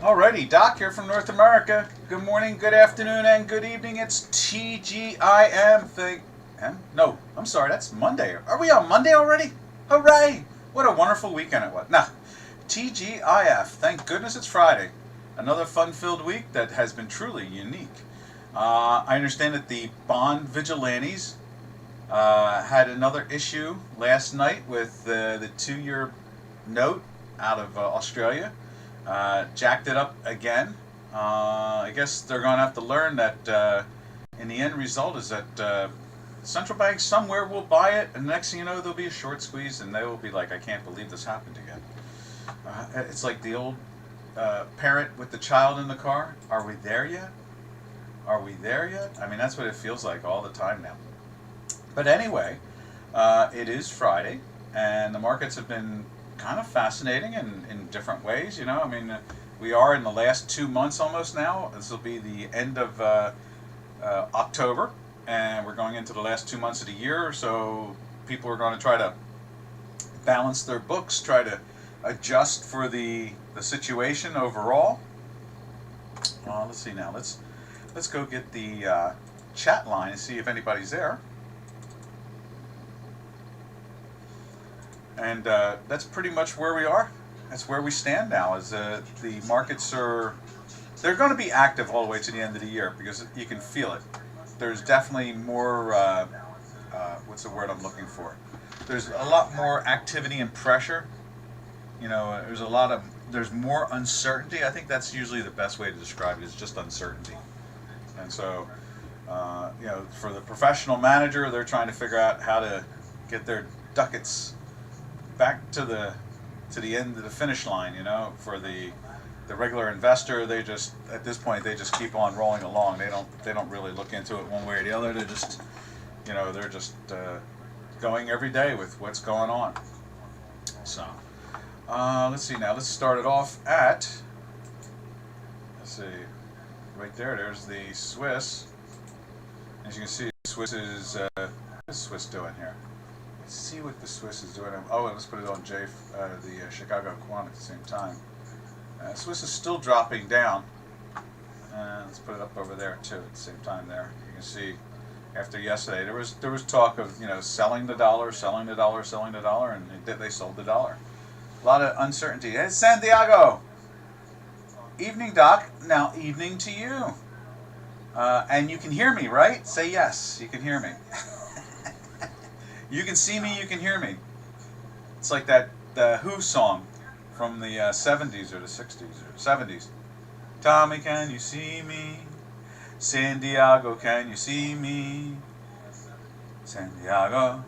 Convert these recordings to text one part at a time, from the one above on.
Alrighty, Doc here from North America. Good morning, good afternoon, and good evening. It's TGIM thing. No, I'm sorry, that's Monday. Are we on Monday already? Hooray! What a wonderful weekend it was. Nah, TGIF. Thank goodness it's Friday. Another fun-filled week that has been truly unique. I understand that the bond vigilantes had another issue last night with the 2-year note out of Australia. Jacked it up again. I guess they're going to have to learn that in the end result is that central bank somewhere will buy it, and the next thing you know, there'll be a short squeeze, and they will be like, I can't believe this happened again. It's like the old parent with the child in the car. Are we there yet? Are we there yet? I mean, that's what it feels like all the time now. But anyway, it is Friday, and the markets have been kind of fascinating in different ways, you know. I mean, we are in the last 2 months almost now. This will be the end of October, and we're going into the last 2 months of the year, so people are going to try to balance their books, try to adjust for the situation overall. Let's see now. Let's go get the chat line and see if anybody's there. And that's pretty much where we are. That's where we stand now. Is the markets they're going to be active all the way to the end of the year, because you can feel it. There's definitely more. What's the word I'm looking for? There's a lot more activity and pressure. You know, there's more uncertainty. I think that's usually the best way to describe it, is just uncertainty. And so, you know, for the professional manager, they're trying to figure out how to get their ducats back to the end of the finish line. You know, for the regular investor, they just, at this point, they just keep on rolling along. They don't really look into it one way or the other. They're just, you know, they're just going every day with what's going on. So let's see now. Let's start it off at, let's see, right there. There's the Swiss. As you can see, Swiss is what is Swiss doing here? Let's see what the Swiss is doing. Oh, and let's put it on the Chicago Quant at the same time. Swiss is still dropping down. Let's put it up over there too at the same time. There, you can see. After yesterday, there was talk of, you know, selling the dollar, and they sold the dollar. A lot of uncertainty. Hey, Santiago. Evening, Doc. Now, evening to you. And you can hear me, right? Say yes. You can hear me. You can see me, you can hear me. It's like that Who song from the 70s or the 60s or 70s. Tommy, can you see me? Santiago, can you see me? Santiago.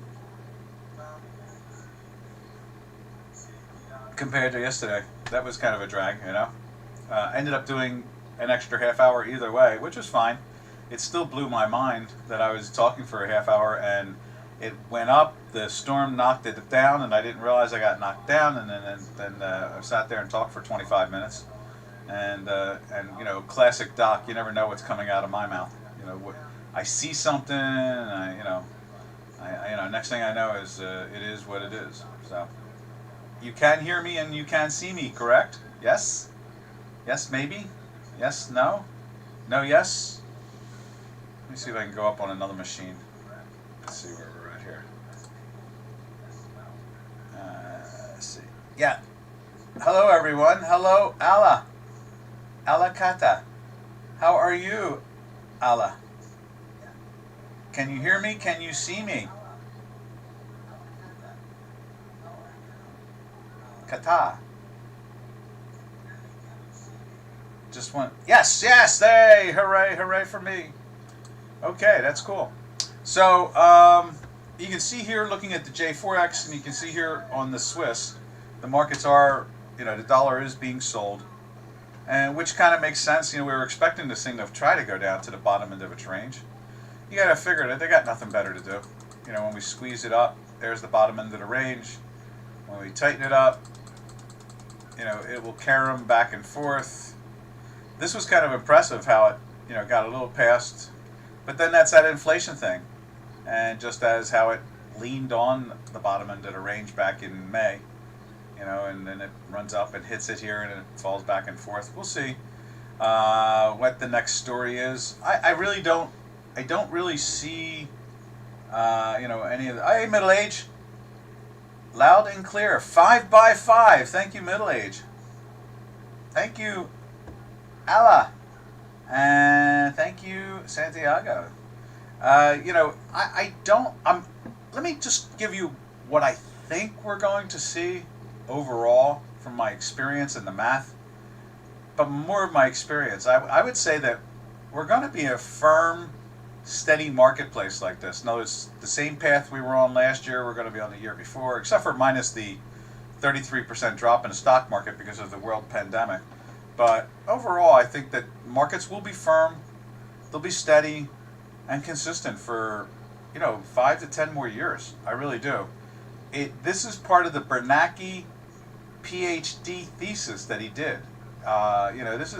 Compared to yesterday, that was kind of a drag, you know. Ended up doing an extra half hour either way, which was fine. It still blew my mind that I was talking for a half hour and it went up, the storm knocked it down, and I didn't realize I got knocked down, and then I sat there and talked for 25 minutes. And you know, classic Doc, you never know what's coming out of my mouth. You know, I see something, and you know, next thing I know is it is what it is. So, you can hear me and you can see me, correct? Yes? Yes, maybe? Yes, no? No, yes? Let me see if I can go up on another machine. Let's see where we're at here. Let's see. Yeah. Hello, everyone. Hello, Allah. Allah Kata. How are you, Allah? Can you hear me? Can you see me? Kata. Just one. Yes, yes. Hey, hooray, hooray for me. Okay, that's cool. So you can see here, looking at the J4X, and you can see here on the Swiss, the markets are, you know, the dollar is being sold, and which kind of makes sense. You know, we were expecting this thing to try to go down to the bottom end of its range. You got to figure that they got nothing better to do. You know, when we squeeze it up, there's the bottom end of the range. When we tighten it up, you know, it will carry them back and forth. This was kind of impressive how it, you know, got a little past, but then that's that inflation thing. And just as how it leaned on the bottom end of the range back in May, and then it runs up and hits it here and it falls back and forth. We'll see what the next story is. I really don't. I don't really see any of the. Hey, middle age. Loud and clear. 5x5. Thank you, middle age. Thank you, Allah. And thank you, Santiago. I don't. Let me just give you what I think we're going to see overall from my experience in the math. But more of my experience, I would say that we're going to be a firm, steady marketplace like this. In other words, the same path we were on last year, we're going to be on the year before, except for minus the 33% drop in the stock market because of the world pandemic. But overall, I think that markets will be firm, they'll be steady and consistent for 5 to 10 more years. I really do. This is part of the Bernanke PhD thesis that he did. This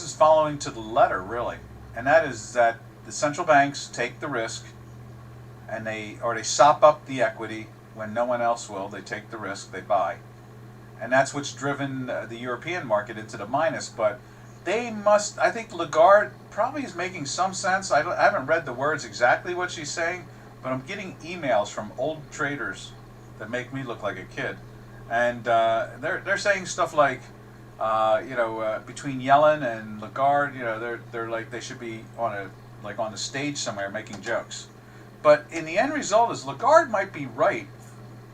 is following to the letter, really, and that is that the central banks take the risk, and they sop up the equity when no one else will. They take the risk, they buy, and that's what's driven the European market into the minus. But they must. I think Lagarde probably is making some sense. I haven't read the words exactly what she's saying, but I'm getting emails from old traders that make me look like a kid, and they're saying stuff like, between Yellen and Lagarde, they're like they should be on the stage somewhere making jokes. But in the end result is Lagarde might be right.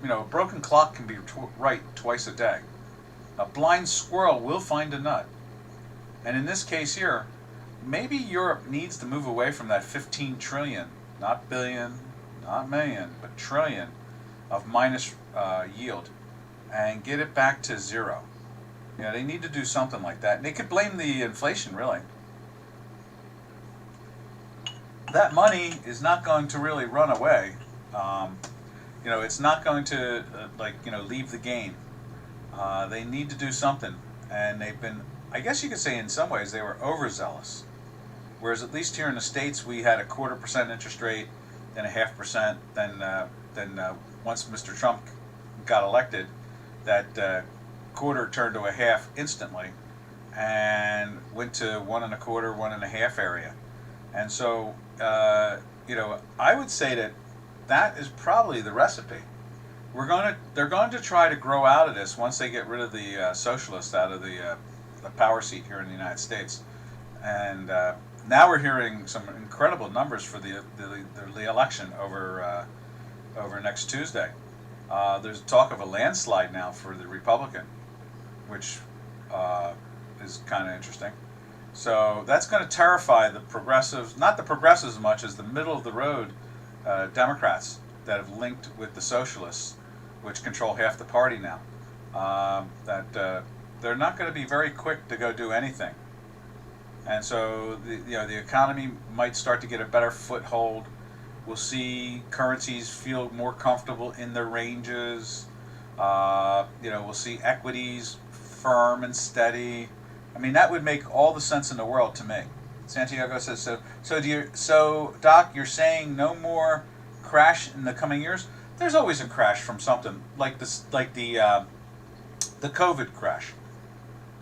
A broken clock can be right twice a day. A blind squirrel will find a nut. And in this case here, maybe Europe needs to move away from that 15 trillion, not billion, not million, but trillion of minus yield, and get it back to zero. They need to do something like that. And they could blame the inflation, really. That money is not going to really run away. It's not going to leave the game. They need to do something, and they've been. I guess you could say in some ways they were overzealous. Whereas at least here in the States we had a 0.25% interest rate, then 0.5%, then once Mr. Trump got elected, that quarter turned to a half instantly, and went to 1.25%, 1.5% area, and so I would say that is probably the recipe. They're going to try to grow out of this once they get rid of the socialists out of the power seat here in the United States, and now we're hearing some incredible numbers for the election over next Tuesday. There's talk of a landslide now for the Republican, which is kind of interesting. So that's going to terrify the progressives, not the progressives as much as the middle of the road Democrats that have linked with the socialists, which control half the party now. They're not going to be very quick to go do anything. And so the economy might start to get a better foothold. We'll see currencies feel more comfortable in their ranges. We'll see equities firm and steady. I mean, that would make all the sense in the world to me. Santiago says so. So Doc, you're saying no more crash in the coming years? There's always a crash from something like this, like the COVID crash.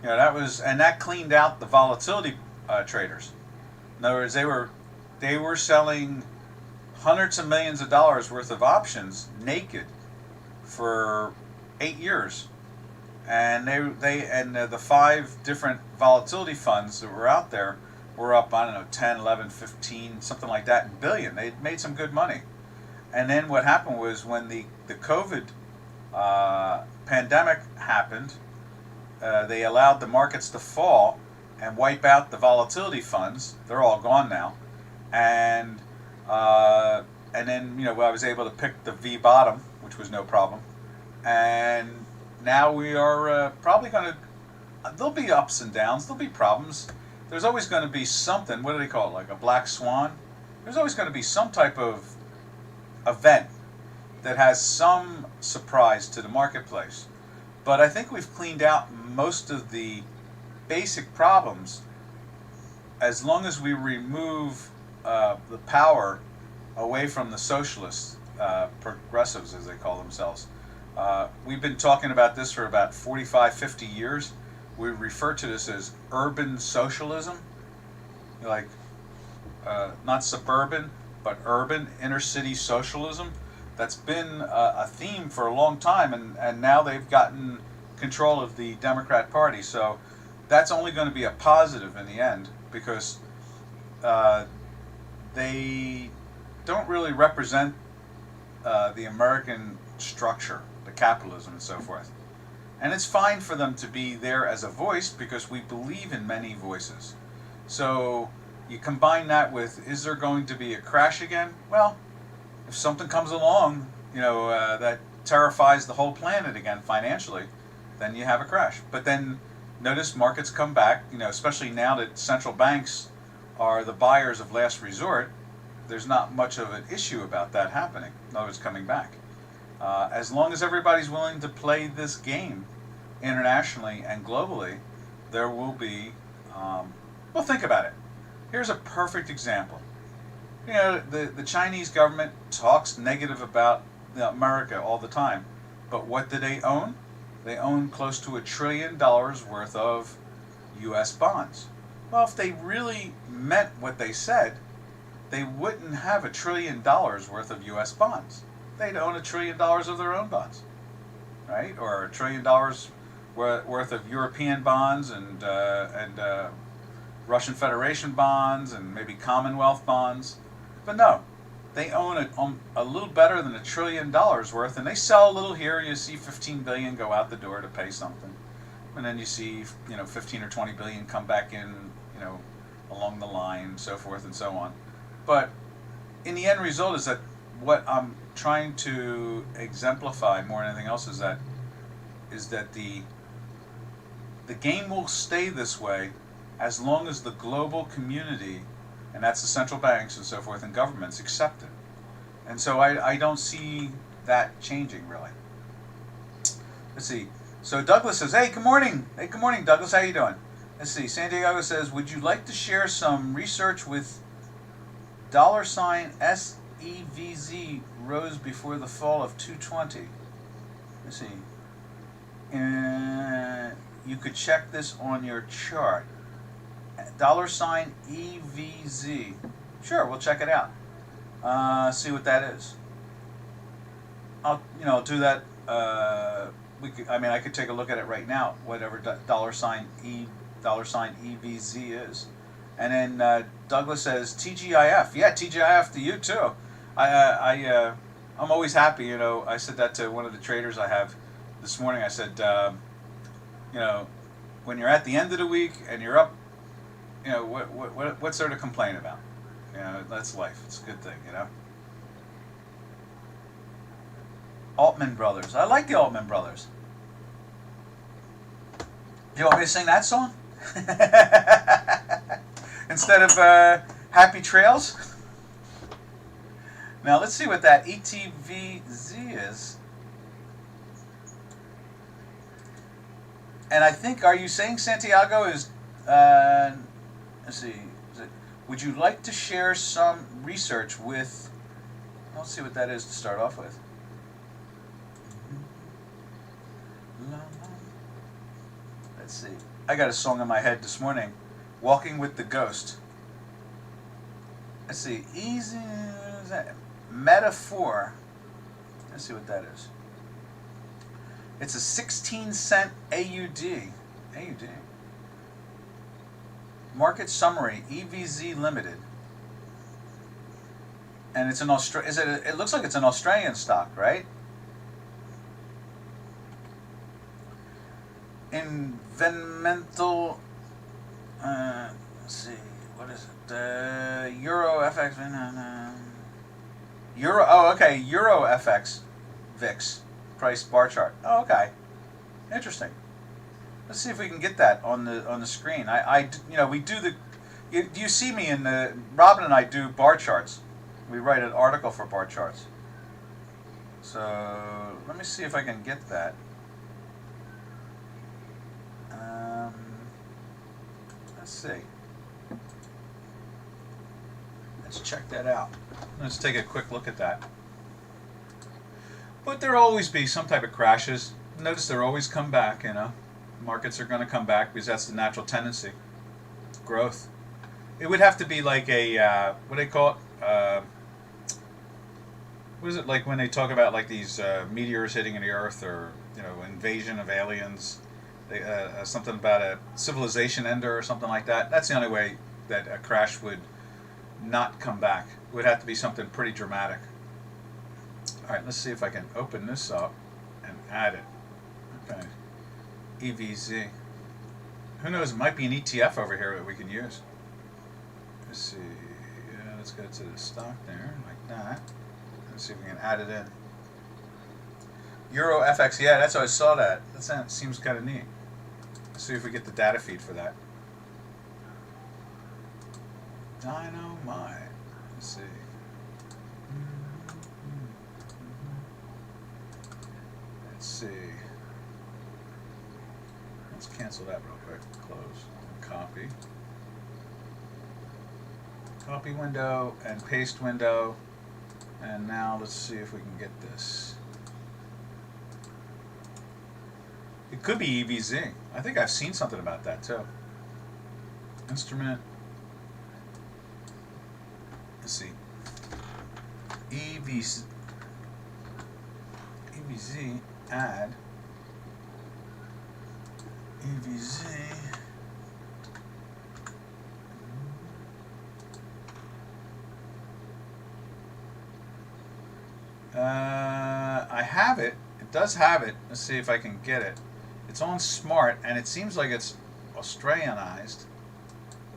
That cleaned out the volatility traders. In other words, they were selling hundreds of millions of dollars worth of options naked for 8 years, and the 5 different volatility funds that were out there were up, I don't know, 10, 11, 15, something like that in billion. They made some good money. And then what happened was when the COVID pandemic happened, they allowed the markets to fall and wipe out the volatility funds. They're all gone now, and then I was able to pick the V bottom, which was no problem, and now we are probably going to. There'll be ups and downs. There'll be problems. There's always going to be something. What do they call it? Like a black swan. There's always going to be some type of event that has some surprise to the marketplace. But I think we've cleaned out most of the basic problems as long as we remove the power away from the socialists, progressives as they call themselves. We've been talking about this for about 45, 50 years. We refer to this as urban socialism, like not suburban, but urban inner city socialism. That's been a theme for a long time, and now they've gotten control of the Democrat Party. So that's only going to be a positive in the end because uh, they don't really represent the American structure, the capitalism, and so forth. And it's fine for them to be there as a voice because we believe in many voices. So you combine that with, is there going to be a crash again? Well, if something comes along, that terrifies the whole planet again financially, then you have a crash. But then notice markets come back, especially now that central banks are the buyers of last resort. There's not much of an issue about that happening. In other words, coming back. As long as everybody's willing to play this game internationally and globally, there will be, well, think about it. Here's a perfect example. The Chinese government talks negative about America all the time, but what do they own? They own close to $1 trillion worth of U.S. bonds. Well, if they really meant what they said, they wouldn't have $1 trillion worth of U.S. bonds. They'd own $1 trillion of their own bonds, right? Or $1 trillion worth of European bonds and Russian Federation bonds and maybe Commonwealth bonds. But no, they own a little better than $1 trillion worth, and they sell a little here. You see 15 billion go out the door to pay something, and then you see 15 or 20 billion come back in, along the line, so forth and so on. But in the end result is that what I'm trying to exemplify more than anything else is that the game will stay this way as long as the global community, and that's the central banks and so forth and governments, accept it. And so I don't see that changing really. Let's see. So Douglas says, hey, good morning. Hey, good morning, Douglas. How you doing? Let's see. Santiago says, would you like to share some research with $SEVZ rose before the fall of 220? Let's see. You could check this on your chart. $EVZ. Sure, we'll check it out. See what that is. I'll do that. I could take a look at it right now. Whatever $EVZ is. And then Douglas says TGIF. Yeah, TGIF to you too. I'm always happy. I said that to one of the traders I have this morning. I said, when you're at the end of the week and you're up, what's there to complain about? That's life. It's a good thing. Altman Brothers. I like the Altman Brothers. Do you want me to sing that song? Instead of Happy Trails? Now let's see what that ETVZ is. And I think, are you saying, Santiago, is, let's see, would you like to share some research with, let's see what that is to start off with. Let's see. I got a song in my head this morning, Walking with the Ghost. Let's see, easy, what is that? Metaphor. Let's see what that is. It's a 16-cent AUD. AUD. Market summary, EVZ Limited. And it's an it looks like it's an Australian stock, right? Environmental, let's see, what is it? Euro FX, Euro, oh, okay, Euro FX VIX price bar chart. Oh, okay, interesting. Let's see if we can get that on the screen. We do the. You see me in the. Robin and I do bar charts. We write an article for bar charts. So let me see if I can get that. Let's see. Let's check that out. Let's take a quick look at that. But there'll always be some type of crashes. Notice they'll always come back, you know. Markets are going to come back because that's the natural tendency. Growth. It would have to be like a, what do they call it? What is it like when they talk about like these meteors hitting the Earth, or, you know, invasion of aliens? They, something about a civilization ender or something like that. That's the only way that a crash would not come back. It would have to be something pretty dramatic. Alright, let's see if I can open this up and add it. Okay. EVZ. Who knows, it might be an ETF over here that we can use. Let's see. Yeah, let's go to the stock there, like that. Let's see if we can add it in. Euro FX, yeah, that's how I saw that. That seems kind of neat. Let's see if we get the data feed for that. Dynamite. Let's see. Let's see. Let's cancel that real quick. Close. Copy. Copy window and paste window. And now let's see if we can get this. It could be EVZ. I think I've seen something about that too. Instrument. Let's see. EVZ. EVZ. Add. EVZ. I have it. It does have it. Let's see if I can get it. It's on Smart, and it seems like it's Australianized.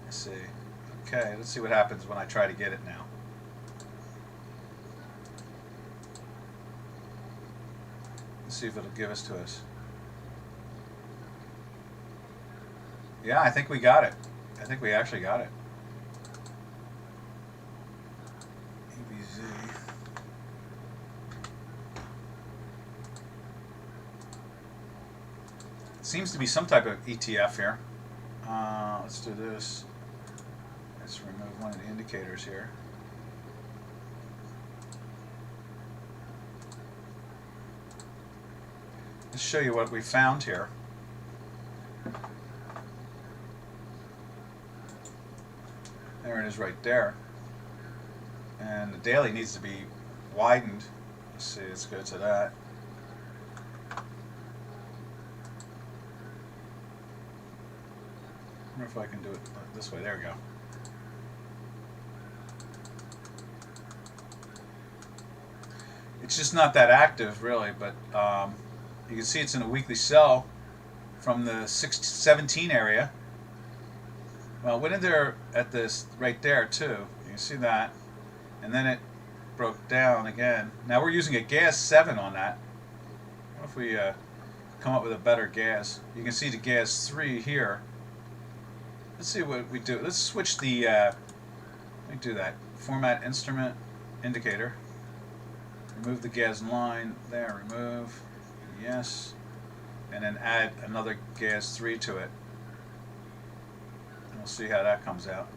Let's see. Okay, let's see what happens when I try to get it now. Let's see if it'll give us to us. Yeah, I think we got it. I think we actually got it. EBZ. Seems to be some type of ETF here. Let's do this. Let's remove one of the indicators here. Let's show you what we found here. There it is right there. And the daily needs to be widened. Let's see, let's go to that. I wonder if I can do it this way. There we go. It's just not that active, really, but you can see it's in a weekly sell from the 17 area. Well, it went in there at this right there too. You can see that, and then it broke down again. Now we're using a gas 7 on that. What if we come up with a better gas? You can see the gas 3 here. Let's see what we do. Let's switch the. Let me do that. Format instrument indicator. Remove the gas line there. Remove. Yes. And then add another gas 3 to it. And we'll see how that comes out.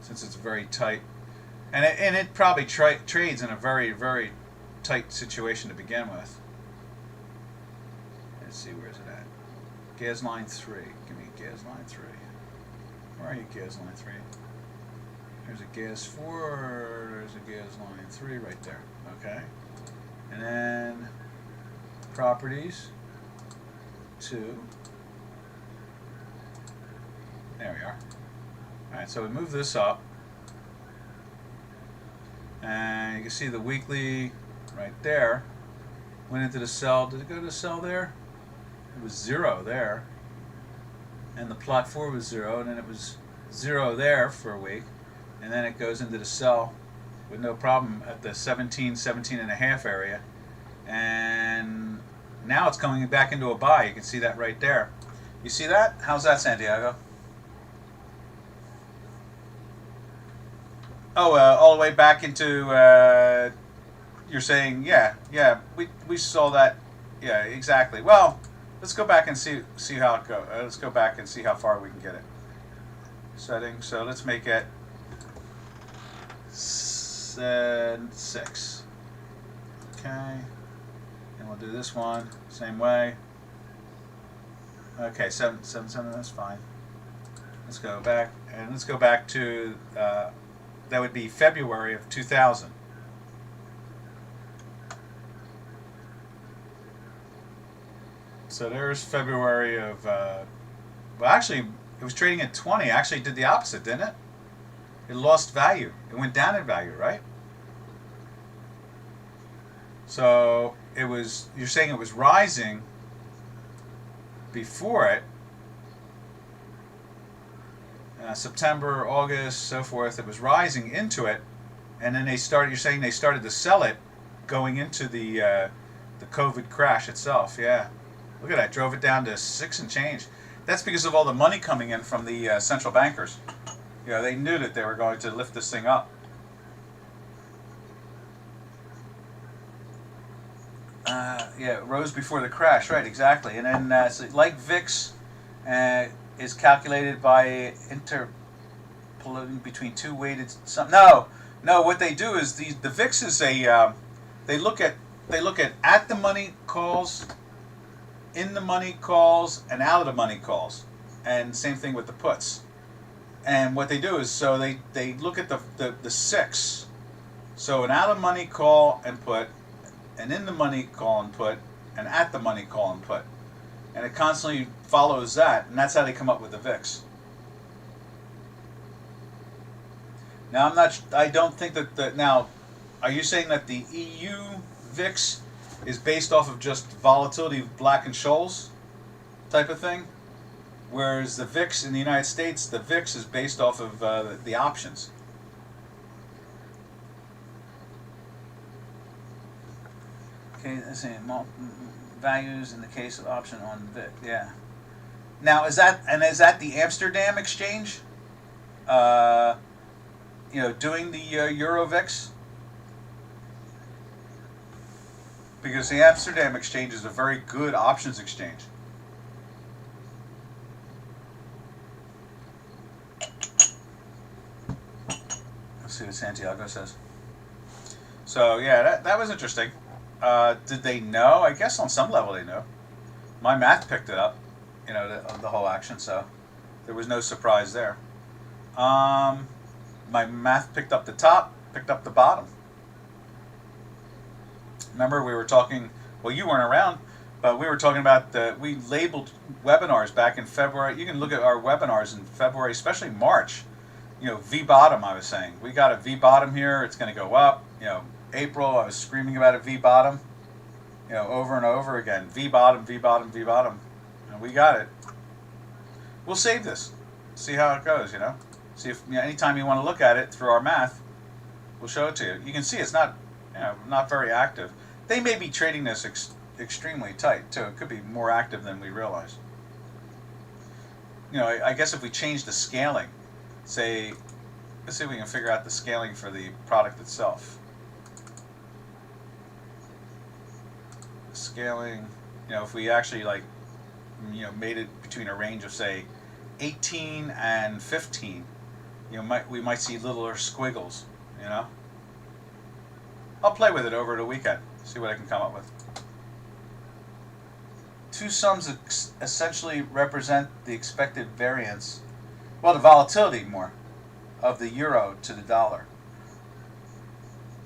Since it's very tight, and it probably trades in a very, very tight situation to begin with. Let's see, where's it at? Gas line 3. Give me gas line 3. Where are you, gas line 3? There's a gas 4, there's a gas line 3 right there. Okay. And then properties 2. There we are. Alright, so we move this up. And you can see the weekly right there. Went into the cell. Did it go to the cell there? It was 0 there. And the plot 4 was 0, and then it was 0 there for a week, and then it goes into the cell with no problem at the 17 and a half area, and now it's coming back into a buy. You can see that right there. You see that? How's that, Santiago? Oh, all the way back into you're saying, yeah, we saw that. Yeah, exactly. Well, let's go back and see how it goes. Let's go back and see how far we can get it. Settings. So let's make it 6. Okay. And we'll do this one same way. Okay, 777. That's fine. Let's go back, and let's go back to that would be February of 2000. So there's February of, well, actually, it was trading at 20. Actually, it did the opposite, didn't it? It lost value. It went down in value, right? So it was, you're saying it was rising before it. September, August, so forth. It was rising into it, and then they started. You're saying they started to sell it, going into the COVID crash itself. Yeah, look at that. Drove it down to 6 and change. That's because of all the money coming in from the central bankers. You know, they knew that they were going to lift this thing up. Yeah, it rose before the crash, right? Exactly. And then, so like VIX, is calculated by interpolating between two weighted. No. What they do is the VIX is a. They look at the money calls, in the money calls, and out of the money calls, and same thing with the puts. And what they do is so they look at the 6. So an out of money call and put, an in the money call and put, and at the money call and put. And it constantly follows that, and that's how they come up with the VIX. Now I don't think that now, are you saying that the EU VIX is based off of just volatility of Black-Scholes type of thing? Whereas the VIX in the United States, the VIX is based off of the options. Okay, let's see, values in the case of option on VIX. Yeah. Now is that the Amsterdam exchange? Doing the Euro VIX? Because the Amsterdam exchange is a very good options exchange. Let's see what Santiago says. So yeah, that was interesting. Did they know? I guess on some level they knew. My math picked it up, the whole action, so there was no surprise there. My math picked up the top, picked up the bottom. Remember we were talking, well, you weren't around, but we were talking about we labeled webinars back in February. You can look at our webinars in February, especially March. V bottom, I was saying. We got a V bottom here, it's going to go up. April, I was screaming about a V bottom, over and over again. V bottom, V bottom, V bottom. And we got it. We'll save this. See how it goes, See if anytime you want to look at it through our math, we'll show it to you. You can see it's not, not very active. They may be trading this extremely tight, too. It could be more active than we realize. I guess if we change the scaling, say, let's see if we can figure out the scaling for the product itself. Scaling, if we actually made it between a range of say 18 and 15, we might see littler squiggles. I'll play with it over the weekend, see what I can come up with. Two sums essentially represent the expected variance, well, the volatility more, of the euro to the dollar.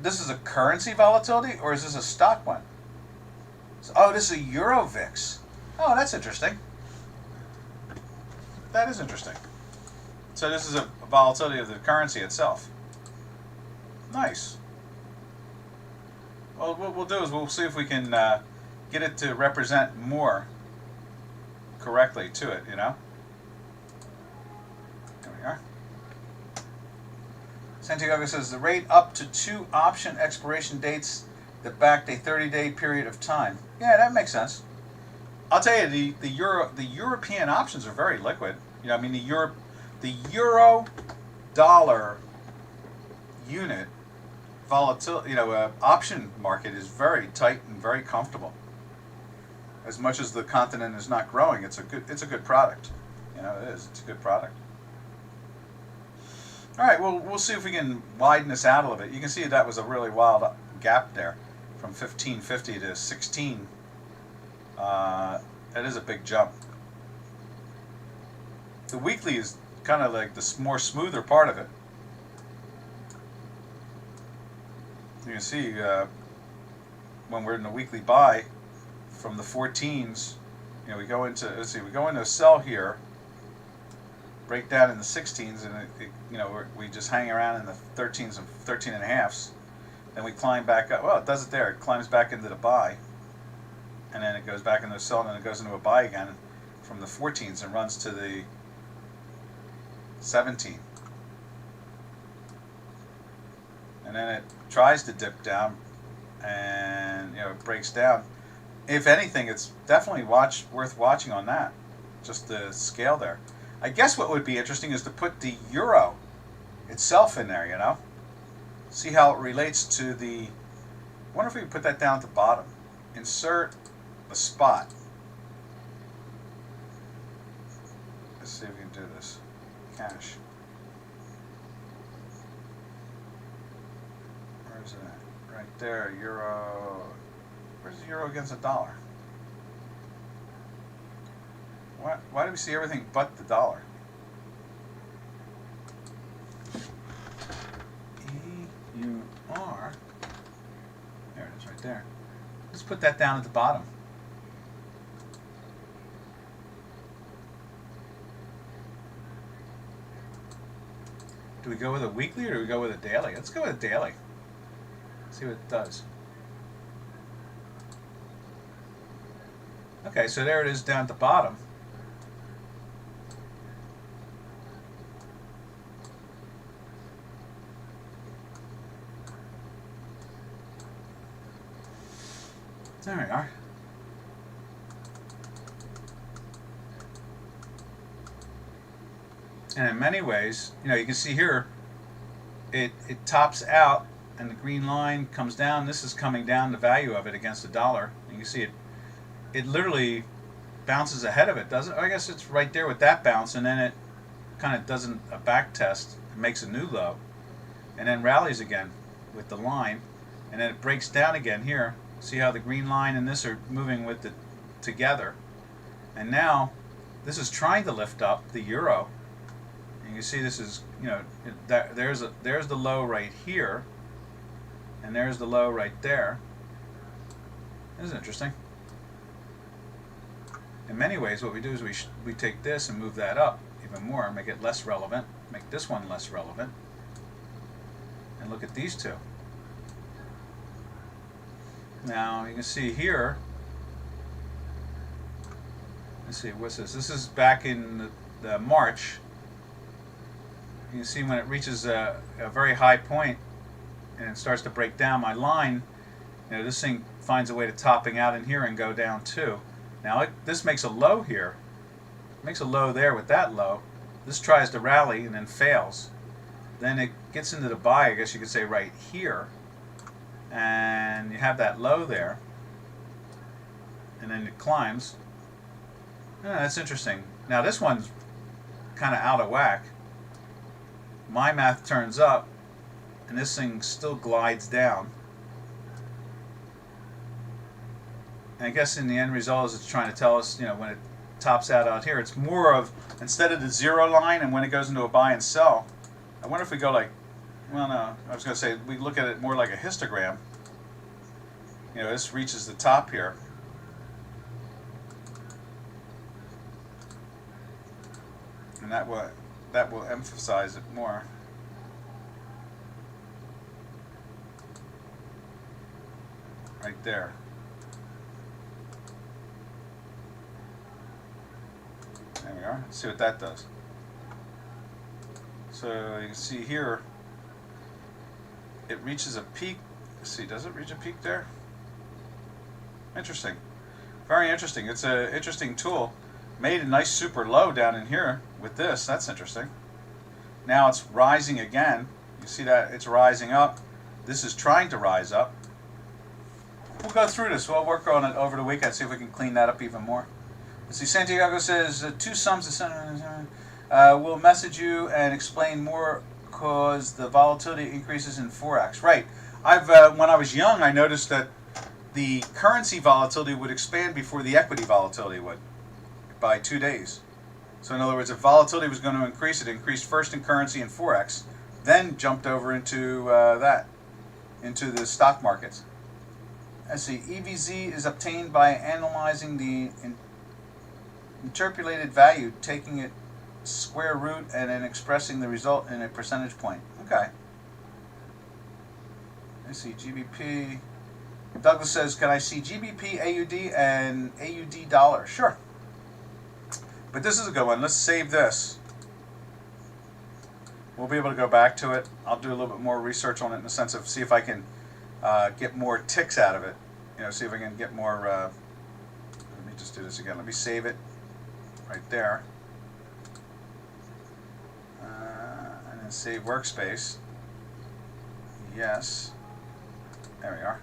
This is a currency volatility, or is this a stock one? Oh, this is a Euro VIX. Oh, that's interesting. That is interesting. So this is a volatility of the currency itself. Nice. Well, what we'll do is we'll see if we can get it to represent more correctly to it, There we are. Santiago says the rate up to 2 option expiration dates that backed a 30-day period of time. Yeah, that makes sense. I'll tell you, the European options are very liquid. The euro dollar unit volatility, option market is very tight and very comfortable. As much as the continent is not growing, it's a good product. It is. It's a good product. All right, well, we'll see if we can widen this out a little bit. You can see that was a really wild gap there. from 15.50 to 16. That is a big jump. The weekly is kind of like the more smoother part of it. You can see when we're in the weekly buy from the 14s, you know, we go into, let's see, we go into a sell here, break down in the 16s, and you know, we just hang around in the 13s and 13 and a halves. Then we climb back up. Well, it does it there. It climbs back into the buy, and then it goes back into a sell, and then it goes into a buy again from the 14s and runs to the 17. And then it tries to dip down, and you know, it breaks down. If anything, it's definitely worth watching on that. Just the scale there. I guess what would be interesting is to put the euro itself in there, you know? See how it relates to the... I wonder if we could put that down at the bottom. Insert the spot. Let's see if we can do this. Cash. Where's it at? Right there, euro... Where's the euro against the dollar? Why do we see everything but the dollar? EUR. There it is right there. Let's put that down at the bottom. Do we go with a weekly or do we go with a daily? Let's go with a daily. See what it does. Okay, so there it is down at the bottom. There we are. And in many ways, you know, you can see here, it tops out and the green line comes down. This is coming down, the value of it against the dollar. You can see it literally bounces ahead of it, doesn't it? I guess it's right there with that bounce, and then it kind of does a back test, it makes a new low, and then rallies again with the line, and then it breaks down again here. See how the green line and this are moving with the together, and now this is trying to lift up the euro. And you see this is, you know, there's the low right here, and there's the low right there. This is interesting. In many ways, what we do is we take this and move that up even more, make it less relevant, make this one less relevant, and look at these two. Now you can see here, let's see, what's this? This is back in the March. You can see when it reaches a very high point and it starts to break down my line, you know, this thing finds a way to topping out in here and go down too. Now this makes a low here, makes a low there with that low. This tries to rally and then fails. Then it gets into the buy, I guess you could say, right here. And you have that low there, and then it climbs. That's interesting. Now this one's kind of out of whack. My math turns up, and this thing still glides down. And I guess in the end result is it's trying to tell us, you know, when it tops out here, it's more of, instead of the zero line and when it goes into a buy and sell, I wonder if we go like, well, no, I was going to say we look at it more like a histogram. You know, this reaches the top here. And that will emphasize it more. Right there. There we are. Let's see what that does. So you can see here, it reaches a peak. Let's see, does it reach a peak there? Interesting. Very interesting. It's an interesting tool. Made a nice super low down in here with this. That's interesting. Now it's rising again. You see that it's rising up. This is trying to rise up. We'll go through this. We'll work on it over the weekend, see if we can clean that up even more. Let's see, Santiago says, two sums of we'll message you and explain more because the volatility increases in Forex. Right. When I was young, I noticed that the currency volatility would expand before the equity volatility would, by 2 days. So in other words, if volatility was going to increase, it increased first in currency and Forex, then jumped over into into the stock markets. Let's see, EVZ is obtained by analyzing the interpolated value, taking it square root, and then expressing the result in a percentage point. Okay. Let's see, GBP. Douglas says, can I see GBP, AUD, and AUD dollar? Sure. But this is a good one. Let's save this. We'll be able to go back to it. I'll do a little bit more research on it in the sense of see if I can get more ticks out of it. You know, see if I can get more. Let me just do this again. Let me save it right there. And then save workspace. Yes. There we are.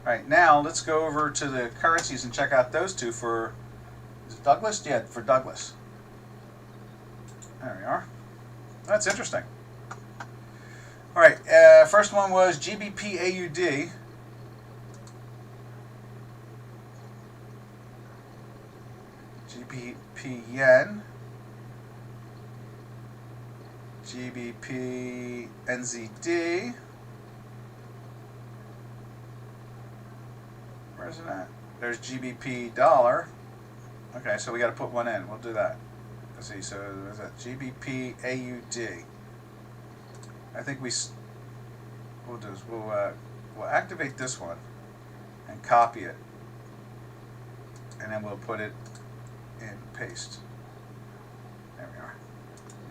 All right, now let's go over to the currencies and check out those two for, is it Douglas? Yeah, for Douglas. There we are. That's interesting. All right, first one was GBP AUD. GBP Yen. GBP NZD. Where's it at? There's GBP dollar. Okay, so we got to put one in. We'll do that. Let's see. So there's that GBP AUD. I think we'll do is we'll activate this one and copy it, and then we'll put it in paste. There we are.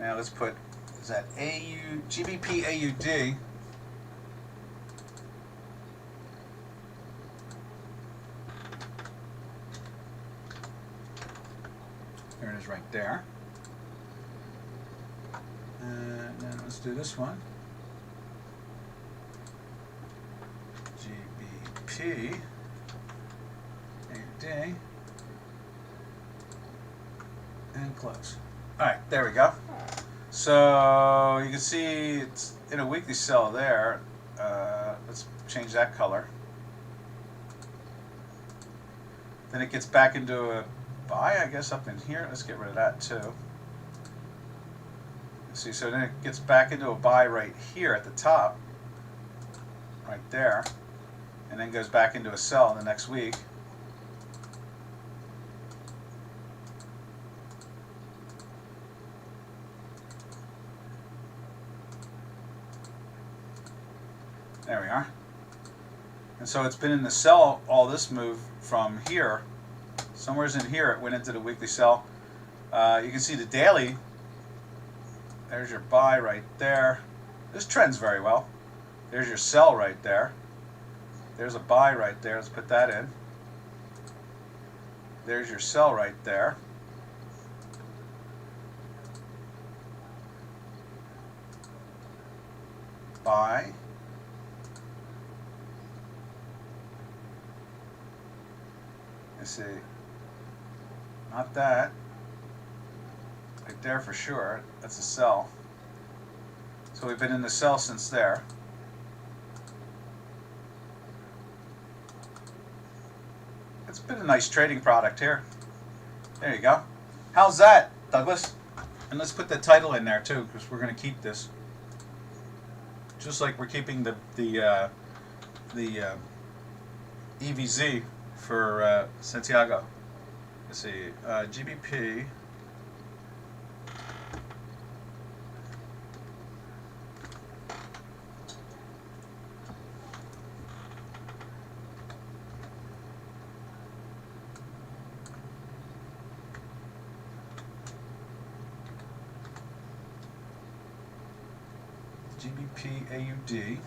Now let's put is that GBP AUD. There it is right there. And then let's do this one. GBP AUD. And close. Alright, there we go. So you can see it's in a weekly sell there. Let's change that color. Then it gets back into a buy, I guess, up in here. Let's get rid of that too. See, so then it gets back into a buy right here at the top, right there, and then goes back into a sell the next week. There we are. And so it's been in the sell all this move from here. Somewhere's in here it went into the weekly sell. You can see the daily. There's your buy right there. This trends very well. There's your sell right there. There's a buy right there. Let's put that in. There's your sell right there. Buy. Let's see. Not that. Right there for sure. That's a sell. So we've been in the sell since there. It's been a nice trading product here. There you go. How's that, Douglas? And let's put the title in there too, because we're going to keep this. Just like we're keeping the EVZ for Santiago. Let's see, GBP. GBP AUD.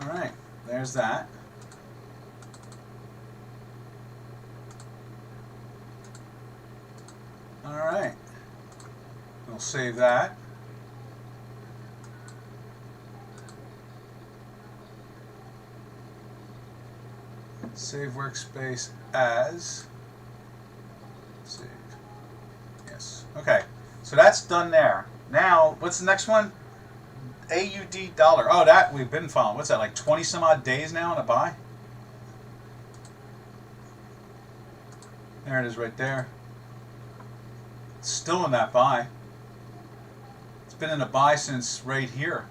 All right, there's that. All right, we'll save that. Save workspace as. Save. Yes. Okay. So that's done there. Now, what's the next one? AUD dollar. Oh, that we've been following. What's that, like 20 some odd days now in a buy? There it is right there. It's still in that buy. It's been in a buy since right here.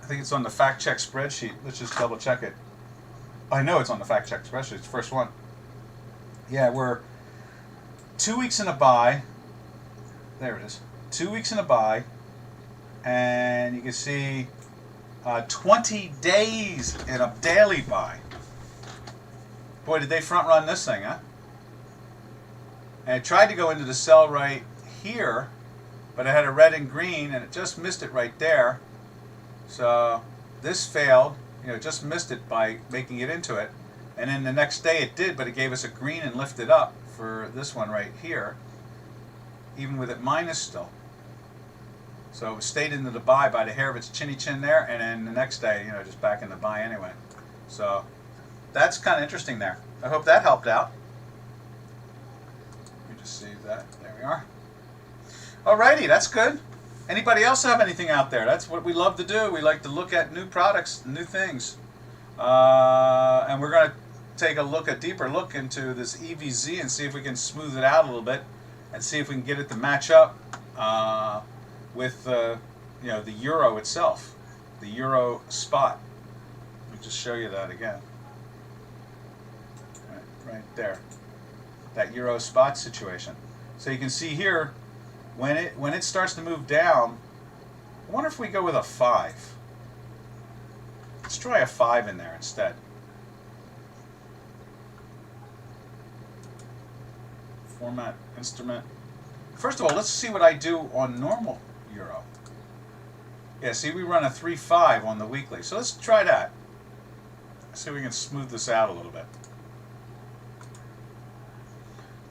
I think it's on the fact check spreadsheet. Let's just double check it. I know it's on the fact check spreadsheet. It's the first one. Yeah, we're 2 weeks in a buy. There it is. 2 weeks in a buy. And you can see 20 days in a daily buy. Boy, did they front run this thing, huh? And it tried to go into the sell right here, but it had a red and green, and it just missed it right there. So this failed, just missed it by making it into it. And then the next day it did, but it gave us a green and lifted up for this one right here, even with it minus still. So it stayed into the buy by the hair of its chinny chin there, and then the next day, just back in the buy anyway. So that's kind of interesting there. I hope that helped out. Let me just see that. There we are. Alrighty, that's good. Anybody else have anything out there? That's what we love to do. We like to look at new products, new things. And we're going to take a deeper look into this EVZ and see if we can smooth it out a little bit and see if we can get it to match up with the euro itself, the euro spot. Let me just show you that again. Right there, that euro spot situation. So you can see here, when it starts to move down, I wonder if we go with a 5. Let's try a 5 in there instead. Format, instrument. First of all, let's see what I do on normal euro. Yeah, see, we run a 3.5 on the weekly. So let's try that. Let's see if we can smooth this out a little bit.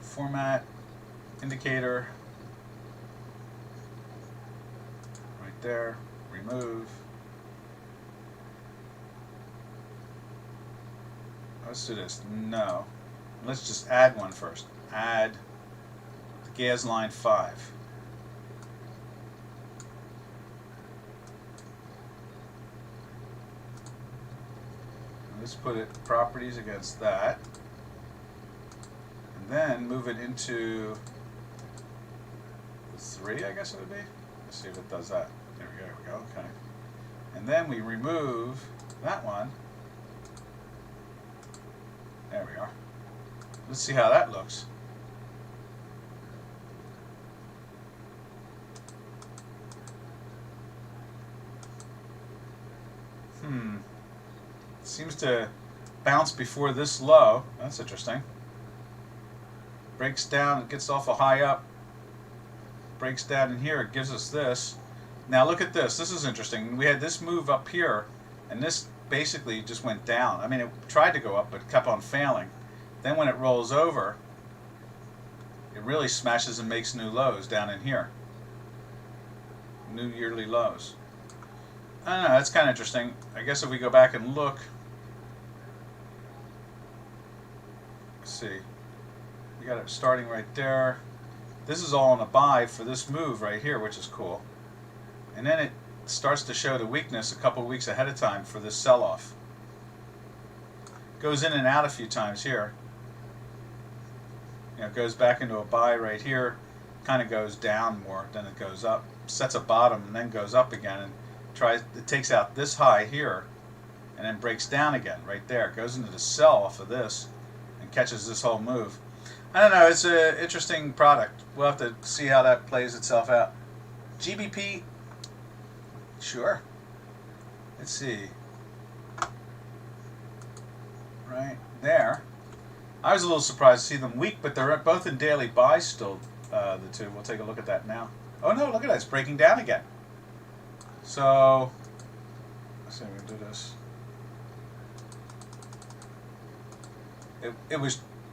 Format, indicator, right there, remove. Let's do this. No. Let's just add one first. Add the gas line 5. Let's put it properties against that. And then move it into the 3, I guess it would be. Let's see if it does that. There we go. Okay. And then we remove that one. There we are. Let's see how that looks. Seems to bounce before this low. That's interesting. Breaks down, it gets awful high up. Breaks down in here, it gives us this. Now look at this. This is interesting. We had this move up here, and this basically just went down. I mean, it tried to go up, but kept on failing. Then when it rolls over, it really smashes and makes new lows down in here. New yearly lows. I don't know, that's kind of interesting. I guess if we go back and look, let's see, we got it starting right there. This is all on a buy for this move right here, which is cool. And then it starts to show the weakness a couple weeks ahead of time for this sell-off. Goes in and out a few times here. It goes back into a buy right here, kind of goes down more, then it goes up, sets a bottom, and then goes up again, and it takes out this high here, and then breaks down again right there. It goes into the sell off of this and catches this whole move. I don't know, it's an interesting product. We'll have to see how that plays itself out. GBP, sure. Let's see. Right there. I was a little surprised to see them weak, but they're both in daily buys still, the two. We'll take a look at that now. Oh no, look at that, it's breaking down again. So, let's see if we can do this.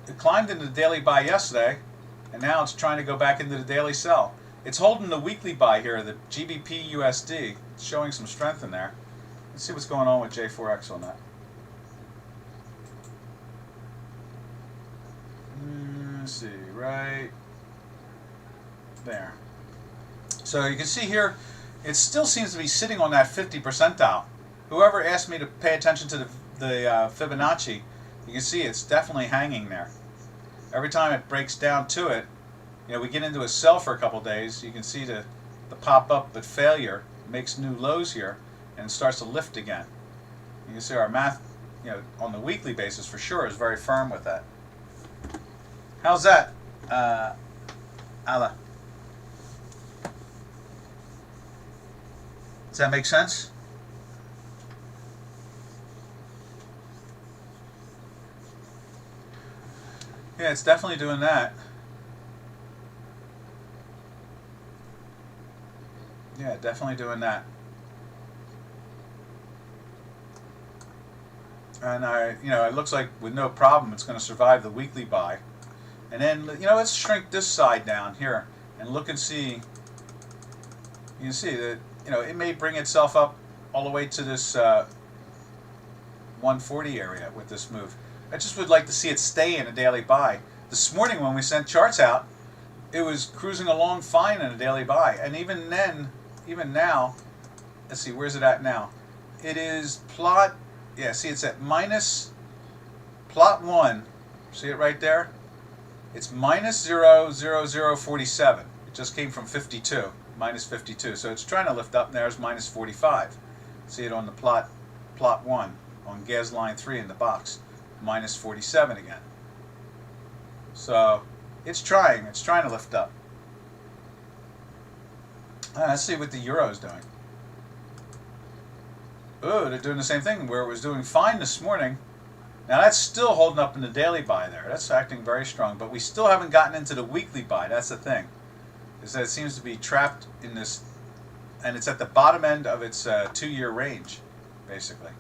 It climbed into the daily buy yesterday, and now it's trying to go back into the daily sell. It's holding the weekly buy here, the GBP USD. It's showing some strength in there. Let's see what's going on with J4X on that. Let's see, right there. So you can see here, it still seems to be sitting on that 50 percentile. Whoever asked me to pay attention to the Fibonacci, you can see it's definitely hanging there. Every time it breaks down to it, we get into a sell for a couple days. You can see the pop up but failure makes new lows here and starts to lift again. You can see our math, on the weekly basis for sure is very firm with that. How's that, Ala? Does that make sense? Yeah, it's definitely doing that. Yeah, definitely doing that. And it looks like with no problem it's going to survive the weekly buy. And then, let's shrink this side down here and look and see. You can see that, it may bring itself up all the way to this 140 area with this move. I just would like to see it stay in a daily buy. This morning when we sent charts out, it was cruising along fine in a daily buy. And even then, even now, let's see, where's it at now? It is see, it's at minus plot 1. See it right there? It's minus 0.0047. It just came from 52, minus 52. So it's trying to lift up, and there's minus 45. See it on the plot 1 on gas line 3 in the box. Minus 47 again. So it's trying to lift up. Let's see what the euro's doing. Oh, they're doing the same thing where it was doing fine this morning. Now that's still holding up in the daily buy there. That's acting very strong, but we still haven't gotten into the weekly buy. That's the thing, is that it seems to be trapped in this, and it's at the bottom end of its 2-year range, basically.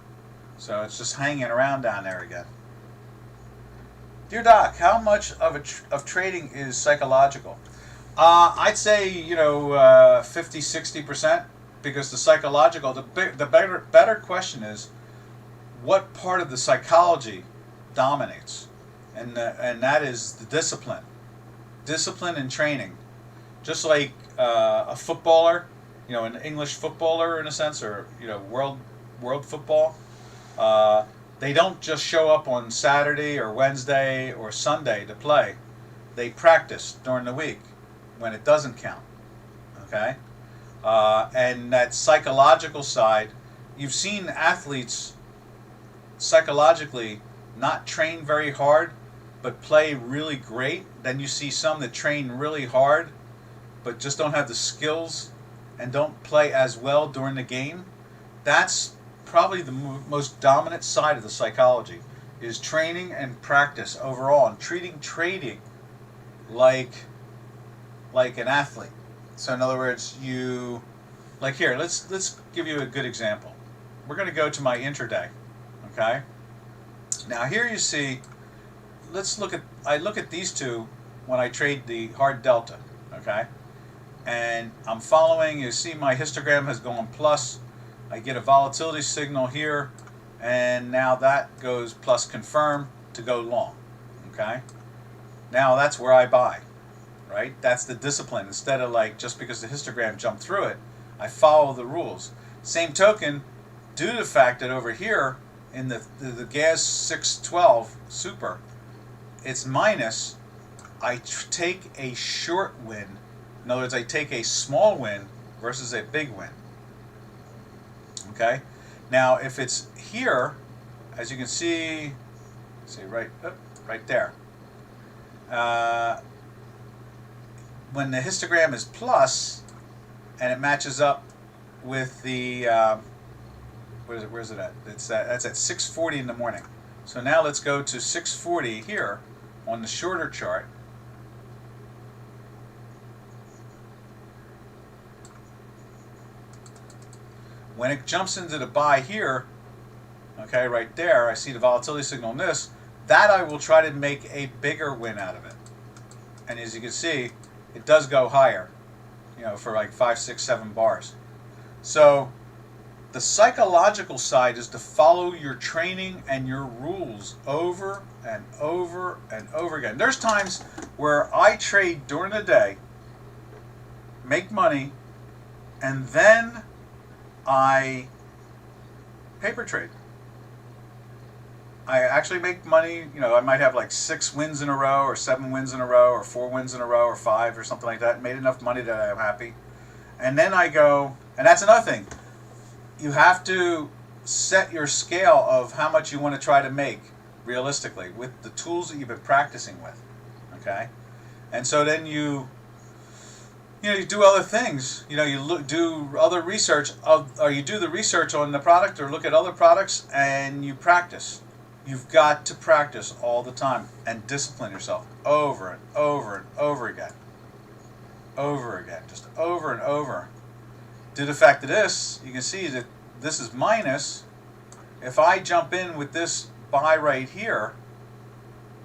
So it's just hanging around down there again. Dear Doc, how much of trading is psychological? I'd say 50-60%, because the psychological, the better question is, what part of the psychology dominates, and that is the discipline and training. Just like a footballer, an English footballer in a sense, or world football. They don't just show up on Saturday or Wednesday or Sunday to play. They practice during the week when it doesn't count. Okay? And that psychological side, you've seen athletes psychologically not train very hard but play really great. Then you see some that train really hard but just don't have the skills and don't play as well during the game. That's probably the most dominant side of the psychology, is training and practice overall, and treating trading like an athlete. So in other words, like here, let's give you a good example. We're going to go to my intraday. Okay? Now here you see, I look at these two when I trade the hard delta. Okay? And I'm following, you see my histogram has gone plus. I get a volatility signal here, and now that goes plus confirm to go long. Okay? Now that's where I buy. Right? That's the discipline. Instead of just because the histogram jumped through it, I follow the rules. Same token, due to the fact that over here in the gas 612 super, it's minus, I take a short win. In other words, I take a small win versus a big win. Okay? Now if it's here, as you can see right there, when the histogram is plus and it matches up with the where's it at? That's at 6:40 in the morning. So now let's go to 6:40 here on the shorter chart. When it jumps into the buy here, okay, right there, I see the volatility signal on this, that I will try to make a bigger win out of it. And as you can see, it does go higher, for like 5, 6, 7 bars. So the psychological side is to follow your training and your rules over and over and over again. There's times where I trade during the day, make money, and then I paper trade. I actually make money. I might have like 6 wins in a row, or 7 wins in a row, or 4 wins in a row, or 5, or something like that. Made enough money that I'm happy. And then I go, and that's another thing. You have to set your scale of how much you want to try to make realistically with the tools that you've been practicing with. Okay? And so then you do other things. You do other research, or you do the research on the product, or look at other products, and you practice. You've got to practice all the time and discipline yourself over and over and over again. Over again, just over and over. Due to the fact of this, you can see that this is minus. If I jump in with this buy right here,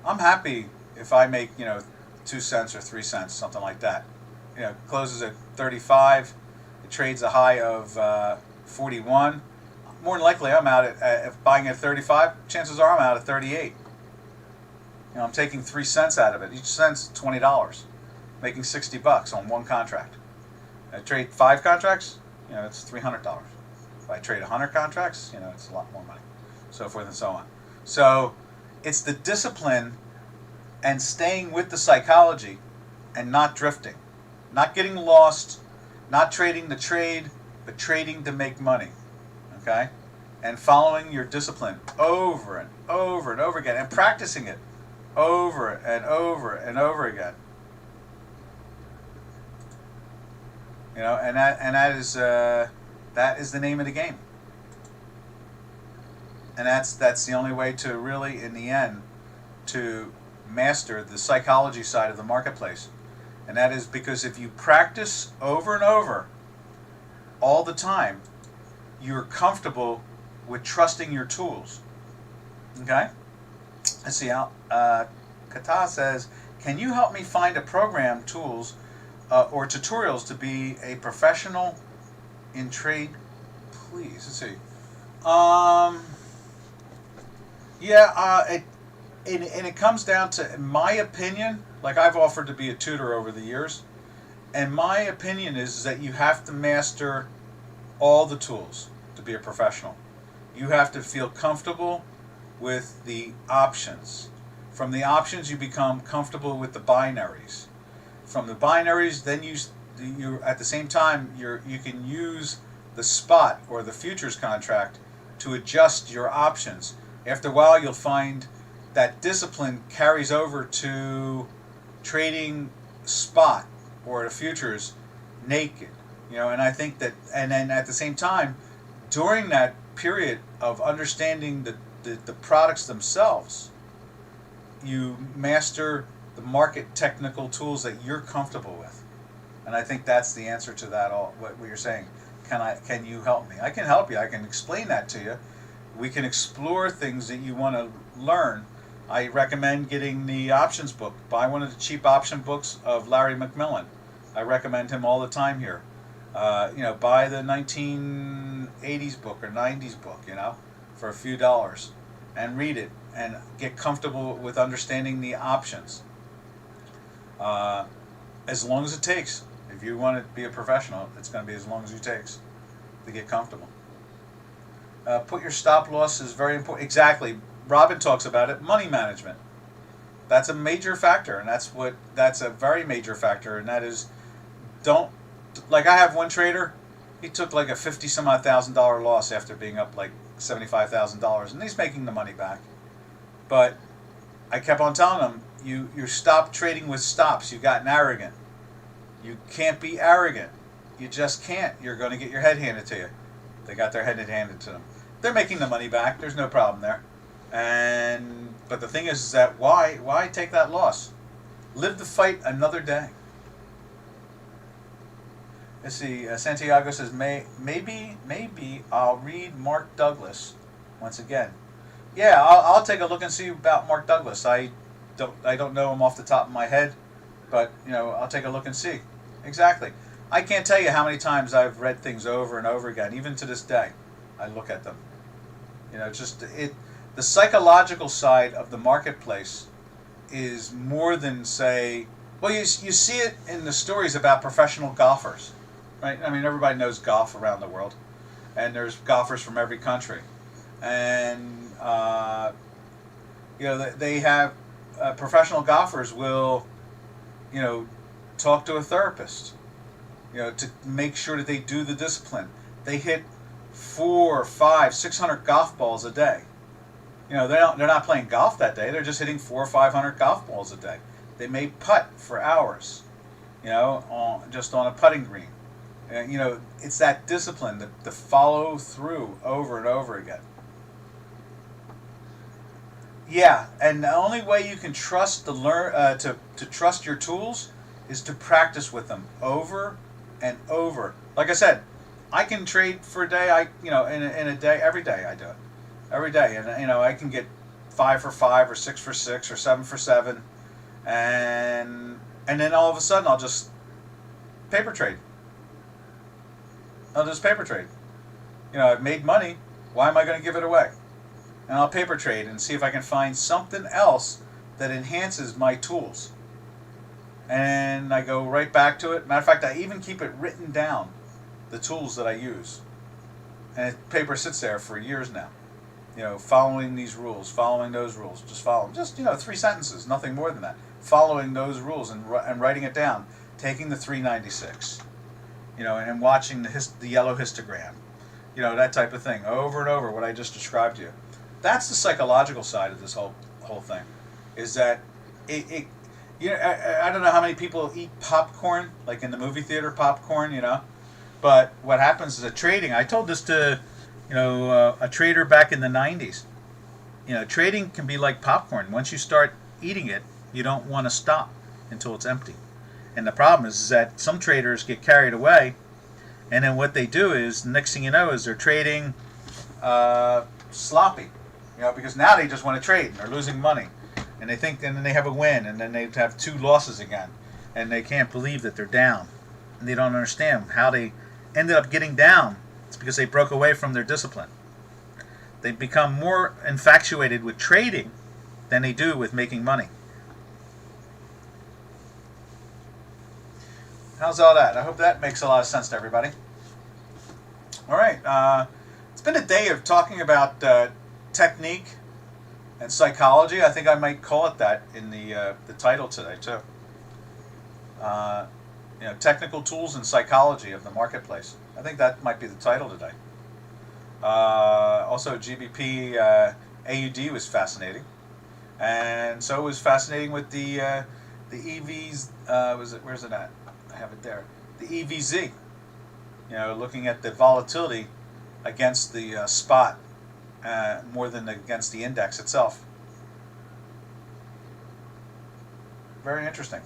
I'm happy if I make 2 cents or 3 cents, something like that. Closes at 35. It trades a high of 41. More than likely, I'm out if buying at 35. Chances are I'm out at 38. I'm taking 3 cents out of it. Each cent's $20, making $60 on one contract. I trade 5 contracts, it's $300. If I trade 100 contracts, it's a lot more money, so forth and so on. So it's the discipline and staying with the psychology and not drifting, not getting lost, not trading to trade, but trading to make money. Okay? And following your discipline over and over and over again, and practicing it over and over and over again. And that is the name of the game. And that's the only way to really, in the end, to master the psychology side of the marketplace. And that is because if you practice over and over all the time, you're comfortable with trusting your tools. Okay? Let's see. Kata says, can you help me find a program, tools, or tutorials to be a professional in trade, please? Let's see. It comes down to, in my opinion, like I've offered to be a tutor over the years, and my opinion is that you have to master all the tools to be a professional. You have to feel comfortable with the options. From the options, you become comfortable with the binaries. From the binaries, then you at the same time you can use the spot or the futures contract to adjust your options. After a while, you'll find that discipline carries over to trading spot or the futures naked. And I think that, and then at the same time, during that period of understanding the products themselves, you master the market technical tools that you're comfortable with. And I think that's the answer to that. All what you're saying. Can you help me? I can help you. I can explain that to you. We can explore things that you want to learn. I recommend getting the options book. Buy one of the cheap option books of Larry McMillan. I recommend him all the time here. Buy the 1980s book or 90s book, for a few dollars, and read it and get comfortable with understanding the options. As long as it takes. If you want to be a professional, it's going to be as long as it takes to get comfortable. Put your stop loss is very important. Exactly. Robin talks about it. Money management. That's a major factor, and that's a very major factor, and that is, like I have one trader, he took like a $50,000 loss after being up like $75,000, and he's making the money back. But I kept on telling him, you stop trading with stops. You've gotten arrogant. You can't be arrogant. You just can't. You're going to get your head handed to you. They got their head handed to them. They're making the money back. There's no problem there. But the thing is that why take that loss? Live the fight another day. Let's see. Santiago says maybe I'll read Mark Douglas once again. Yeah, I'll take a look and see about Mark Douglas. I don't know him off the top of my head, but I'll take a look and see. Exactly. I can't tell you how many times I've read things over and over again, even to this day. I look at them. The psychological side of the marketplace is more than, say, well, you see it in the stories about professional golfers. right? I mean, everybody knows golf around the world, and there's golfers from every country, and you know they have professional golfers will, you know, talk to a therapist, you know, to make sure that they do the discipline. They hit 400, 500, 600 golf balls a day. You know, they're not playing golf that day. They're just hitting 400 or 500 golf balls a day. They may putt for hours, you know, just on a putting green. And, you know, it's that discipline, the follow through over and over again. Yeah, and the only way you can trust to trust your tools is to practice with them over and over. Like I said, I can trade for a day. In a day, every day I do it, every day, and you know I can get 5 for 5 or 6 for 6 or 7 for 7, and then all of a sudden I'll just paper trade. I'll just paper trade. You know, I've made money. Why am I going to give it away? And I'll paper trade and see if I can find something else that enhances my tools. And I go right back to it. Matter of fact, I even keep it written down, the tools that I use. And paper sits there for years now. You know, following these rules, following those rules, just follow them. Just, you know, 3 sentences, nothing more than that. Following those rules and writing it down. Taking the 396, you know, and watching the yellow histogram. You know, that type of thing, over and over, what I just described to you. That's the psychological side of this whole thing, is that it you know, I don't know how many people eat popcorn, like in the movie theater popcorn, you know, but what happens is that trading, I told this to, you know, a trader back in the 90s, you know, trading can be like popcorn. Once you start eating it, you don't want to stop until it's empty. And the problem is that some traders get carried away, and then what they do is, the next thing you know is they're trading sloppy. You know, because now they just want to trade and they're losing money, and they think, and then they have a win, and then they have 2 losses again, and they can't believe that they're down, and they don't understand how they ended up getting down. It's because they broke away from their discipline. They become more infatuated with trading than they do with making money. How's all that? I hope that makes a lot of sense to everybody. All right, it's been a day of talking about technique and psychology. I think I might call it that in the title today too. You know, technical tools and psychology of the marketplace. I think that might be the title today. Also, GBP AUD was fascinating, and so it was fascinating with the EVs. Where's it at? I have it there. The EVZ. You know, looking at the volatility against the spot. More than against the index itself. Very interesting.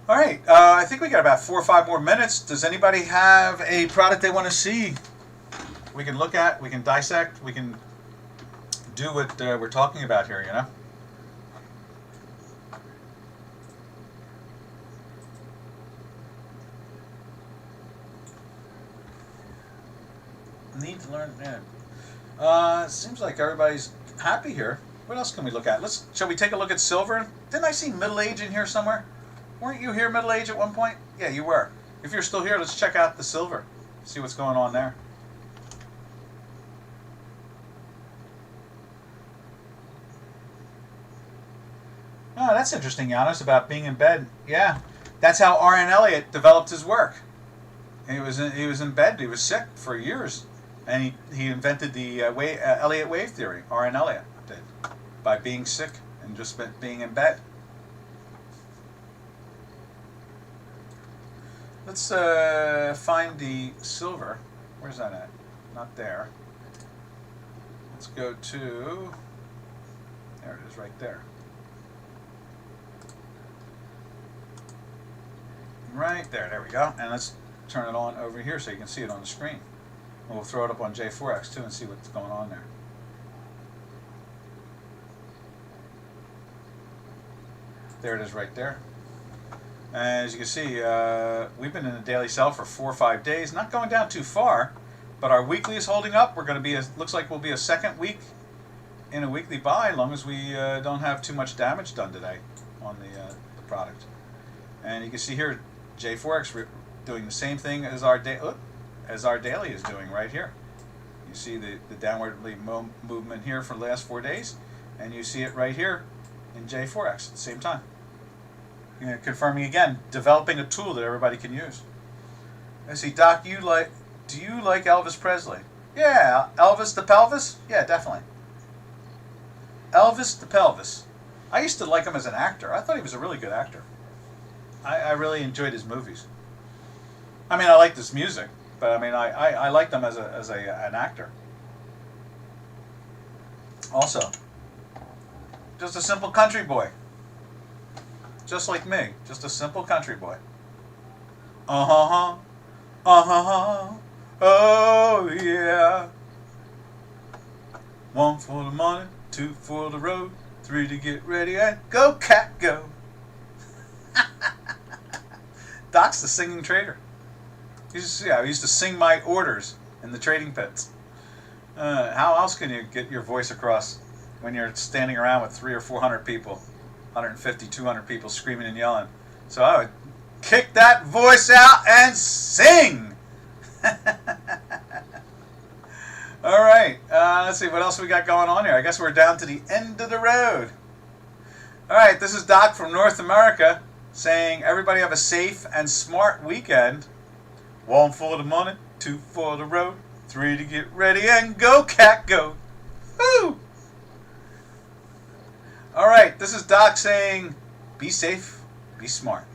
All right, I think we got about 4 or 5 more minutes. Does anybody have a product they want to see? We can look at, we can dissect, we can do what we're talking about here, you know? Need to learn, yeah. It seems like everybody's happy here. What else can we look at? Shall we take a look at silver? Didn't I see middle age in here somewhere? Weren't you here middle age at one point? Yeah, you were. If you're still here, let's check out the silver. See what's going on there. Oh, that's interesting, Giannis, about being in bed. Yeah, that's how R.N. Elliott developed his work. He was in bed. He was sick for years. And he invented the Elliott wave theory. R.N. Elliott did, by being sick and just being in bed. Let's find the silver. Where's that at? Not there. Let's go to. There it is, right there. Right there. There we go. And let's turn it on over here so you can see it on the screen. We'll throw it up on J4X too and see what's going on there. There it is right there. As you can see, we've been in a daily sell for 4 or 5 days. Not going down too far, but our weekly is holding up. We're going to be, looks like we'll be a second week in a weekly buy, as long as we don't have too much damage done today on the product. And you can see here, J4X doing the same thing as our daily is doing right here. You see the downwardly movement here for the last 4 days, and you see it right here in J4X at the same time. Confirming again, developing a tool that everybody can use. I see, Doc, do you like Elvis Presley? Yeah, Elvis the Pelvis? Yeah, definitely. Elvis the Pelvis. I used to like him as an actor. I thought he was a really good actor. I really enjoyed his movies. I mean, I liked his music, but I mean, I liked him as an actor. Also, just a simple country boy. Just like me, just a simple country boy. Uh-huh, uh-huh, oh yeah. 1 for the money, 2 for the road, 3 to get ready and go, cat, go. Doc's the singing trader. He used to sing my orders in the trading pits. How else can you get your voice across when you're standing around with 300 or 400 people, 150, 200 people screaming and yelling? So I would kick that voice out and sing. All right, let's see what else we got going on here. I guess we're down to the end of the road. All right, this is Doc from North America saying everybody have a safe and smart weekend. 1 for the money, 2 for the road, 3 to get ready and go, cat, go. Woo! All right, this is Doc saying be safe, be smart.